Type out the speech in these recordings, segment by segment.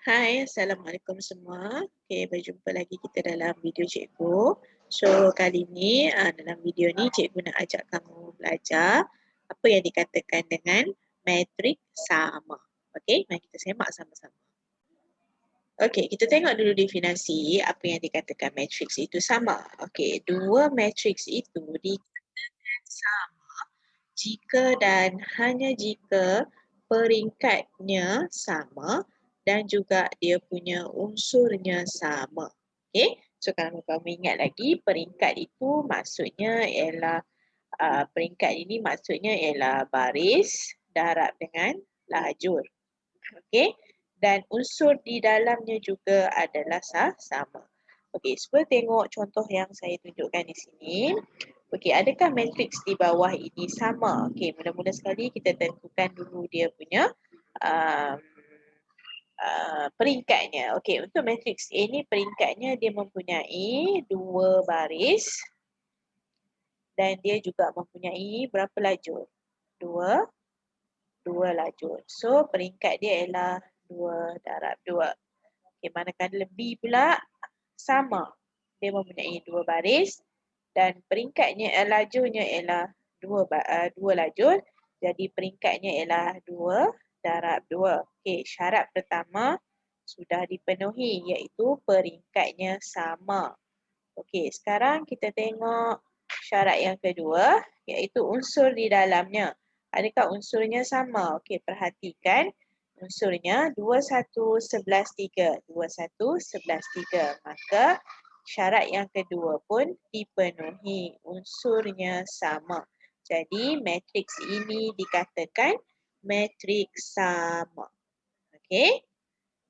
Hai, Assalamualaikum semua. Okay, berjumpa lagi kita dalam video cikgu. So, kali ni dalam video ni cikgu nak ajak kamu belajar apa yang dikatakan dengan matrik sama. Okay, mari kita semak sama-sama. Okay, kita tengok dulu definisi apa yang dikatakan matriks itu sama. Okay, dua matriks itu dikatakan sama jika dan hanya jika peringkatnya sama dan juga dia punya unsurnya sama. Okay, so kalau kamu ingat lagi peringkat itu maksudnya ialah peringkat ini maksudnya ialah baris, darab dengan lajur. Okay, dan unsur di dalamnya juga adalah sama. Okey, cuba tengok contoh yang saya tunjukkan di sini. Okey, adakah matriks di bawah ini sama? Okey, mula-mula sekali kita tentukan dulu dia punya um, peringkatnya. Okey, untuk matriks A ni peringkatnya dia mempunyai dua baris dan dia juga mempunyai berapa lajur? Dua lajur. So, peringkat dia ialah 2 darab 2. Okey, manakala B pula sama. Dia mempunyai dua baris dan peringkatnya lajurnya ialah dua lajur. Jadi peringkatnya ialah 2 darab 2. Okey, syarat pertama sudah dipenuhi iaitu peringkatnya sama. Okey, sekarang kita tengok syarat yang kedua iaitu unsur di dalamnya. Adakah unsurnya sama? Okey, perhatikan unsurnya 21, 11, 3. 21, 11, 3. Maka syarat yang kedua pun dipenuhi. Unsurnya sama. Jadi matriks ini dikatakan matriks sama. Okey?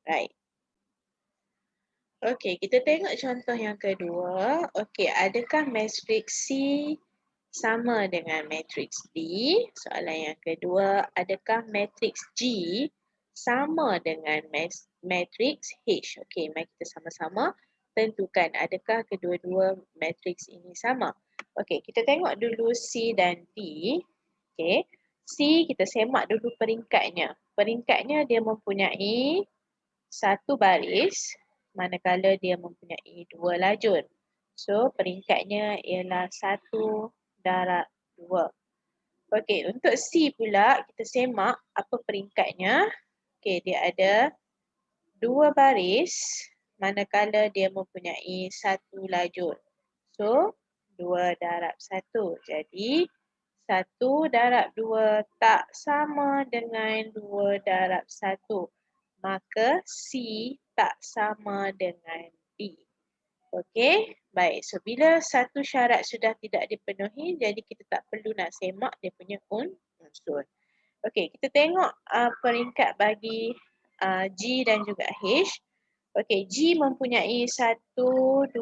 Right. Okey, kita tengok contoh yang kedua. Okey, adakah matriks C sama dengan matriks D? Soalan yang kedua, adakah matriks G sama dengan matriks H? Okey, mari kita sama-sama tentukan adakah kedua-dua matriks ini sama. Okey, kita tengok dulu C dan D. Okey, C kita semak dulu peringkatnya. Peringkatnya dia mempunyai satu baris manakala dia mempunyai dua lajur. So peringkatnya ialah 1 darab 2. Okey, untuk C pula kita semak apa peringkatnya. Okey, dia ada dua baris manakala dia mempunyai satu lajur. So 2 darab 1. Jadi 1 darab 2 tak sama dengan 2 darab 1. Maka C tak sama dengan D. Okey, baik. So bila satu syarat sudah tidak dipenuhi, jadi kita tak perlu nak semak dia punya unsur. Okey, kita tengok peringkat bagi G dan juga H. Okey, G mempunyai 1, 2,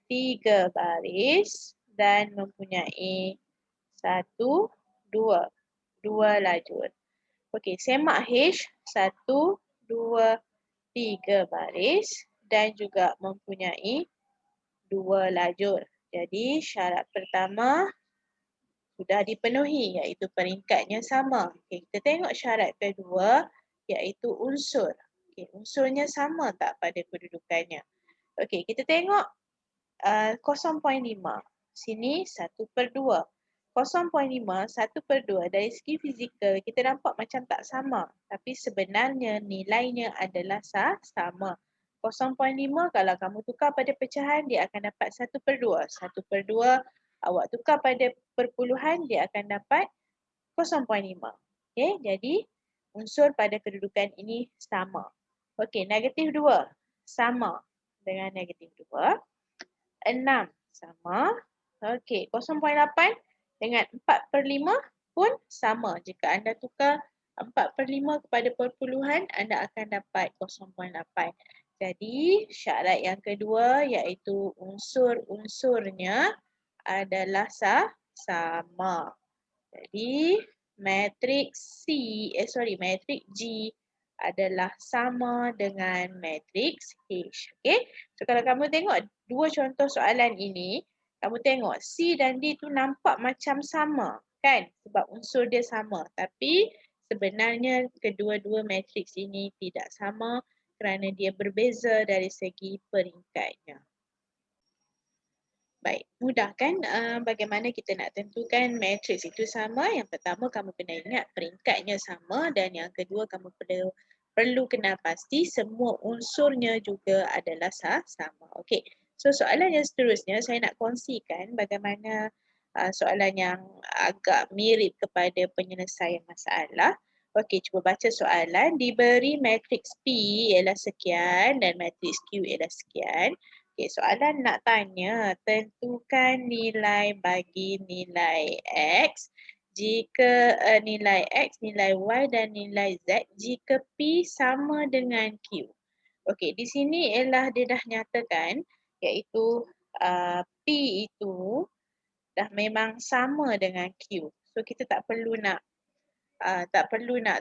3 baris dan mempunyai 1, 2, 2 lajur. Okey, semak H 1, 2, 3 baris dan juga mempunyai 2 lajur. Jadi syarat pertama sudah dipenuhi iaitu peringkatnya sama. Okey, kita tengok syarat kedua iaitu unsur. Okey, unsurnya sama tak pada kedudukannya? Okey, kita tengok 0.5. Sini 1/2. 0.5, 1/2 dari segi fizikal kita nampak macam tak sama. Tapi sebenarnya nilainya adalah sama. 0.5 kalau kamu tukar pada pecahan dia akan dapat 1/2. 1/2 awak tukar pada perpuluhan dia akan dapat 0.5. Okay, jadi unsur pada kedudukan ini sama. Okey, negatif 2 sama dengan negatif 2. 6 sama. Okey, 0.8 dengan 4/5 pun sama. Jika anda tukar 4/5 kepada perpuluhan, anda akan dapat 0.8. Jadi, syarat yang kedua iaitu unsur-unsurnya adalah sama. Jadi, matriks matriks G adalah sama dengan matriks H. Okey. So kalau kamu tengok dua contoh soalan ini, kamu tengok C dan D tu nampak macam sama, kan? Sebab unsur dia sama. Tapi sebenarnya kedua-dua matriks ini tidak sama kerana dia berbeza dari segi peringkatnya. Baik, mudah kan bagaimana kita nak tentukan matriks itu sama. Yang pertama kamu kena ingat peringkatnya sama dan yang kedua kamu perlu kenal pasti semua unsurnya juga adalah sama. Okey. So soalan yang seterusnya saya nak kongsikan bagaimana soalan yang agak mirip kepada penyelesaian masalah. Okey, cuba baca soalan. Diberi matriks P ialah sekian dan matriks Q ialah sekian. Okay, soalan nak tanya, tentukan nilai bagi nilai X jika nilai X, nilai Y dan nilai Z jika P sama dengan Q. Okey, di sini ialah dia dah nyatakan iaitu P itu dah memang sama dengan Q. So kita tak perlu nak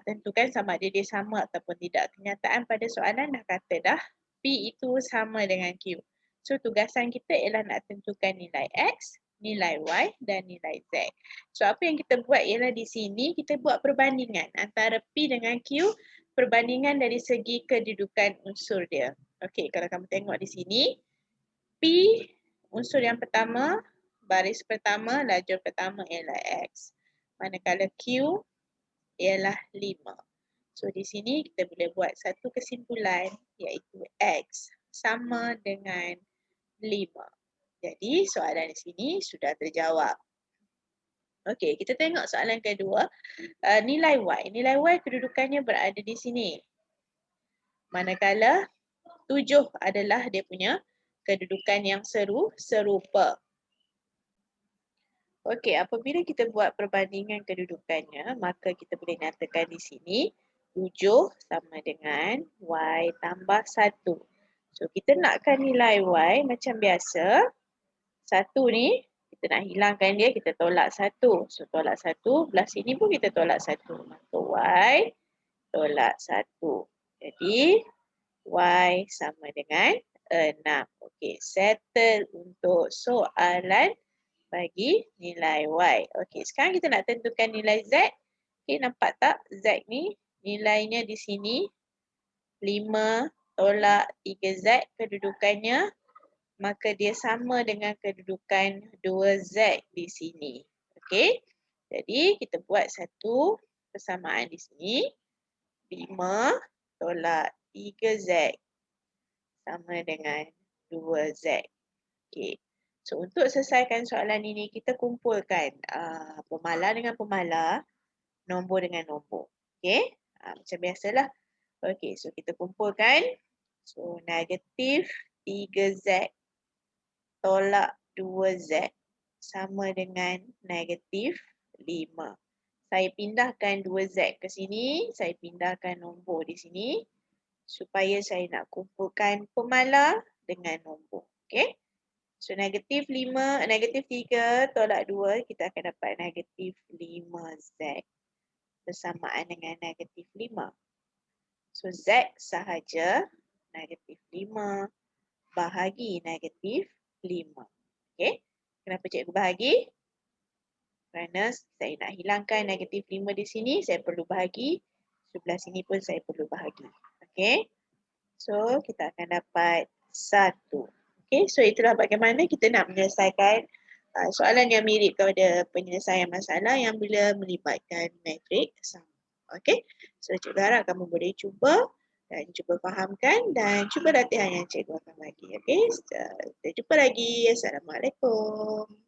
tentukan sama ada dia sama ataupun tidak. Kenyataan pada soalan dah kata dah P itu sama dengan Q. So tugasan kita ialah nak tentukan nilai X, nilai Y dan nilai Z. So apa yang kita buat ialah di sini kita buat perbandingan antara P dengan Q, perbandingan dari segi kedudukan unsur dia. Okey, kalau kamu tengok di sini, P unsur yang pertama, baris pertama, lajur pertama ialah X. Manakala Q ialah 5. So di sini kita boleh buat satu kesimpulan iaitu X sama dengan 5. Jadi soalan di sini sudah terjawab. Okey, kita tengok soalan kedua. Nilai Y. Nilai Y kedudukannya berada di sini. Manakala 7 adalah dia punya kedudukan yang serupa. Okey, apabila kita buat perbandingan kedudukannya, maka kita boleh nyatakan di sini 7 sama dengan Y tambah 1. So kita nakkan nilai Y macam biasa. 1 ni kita nak hilangkan dia, kita tolak 1. So tolak 1, belah sini pun kita tolak 1. Maka Y tolak 1. Jadi Y sama dengan 6. Okey, settle untuk soalan bagi nilai Y. Okey, sekarang kita nak tentukan nilai Z. Okey, nampak tak Z ni nilainya di sini 5 tolak 3Z kedudukannya, maka dia sama dengan kedudukan 2Z di sini. Okey, jadi kita buat satu persamaan di sini. 5 tolak 3Z sama dengan 2Z. Okey, so untuk selesaikan soalan ini, kita kumpulkan pemalar dengan pemalar, nombor dengan nombor. Okey, macam biasalah. Okey, so kita kumpulkan. So negatif 3Z tolak 2Z sama dengan negatif 5. Saya pindahkan 2Z ke sini, saya pindahkan nombor di sini supaya saya nak kumpulkan pemalar dengan nombor. Okey. So negatif 3 tolak 2, kita akan dapat negatif 5Z bersamaan dengan negatif 5. So Z sahaja negatif 5 bahagi negatif 5. Okey. Kenapa cikgu bahagi? Kerana saya nak hilangkan negatif 5 di sini, saya perlu bahagi. Sebelah sini pun saya perlu bahagi. Okey. So kita akan dapat 1. Okey, so itulah bagaimana kita nak menyelesaikan soalan yang mirip kepada penyelesaian masalah yang bila melibatkan matrik sama. Okey, so cikgu harap kamu boleh cuba dan cuba fahamkan dan cuba latihan yang cikgu akan bagi. Okey, kita jumpa lagi. Assalamualaikum.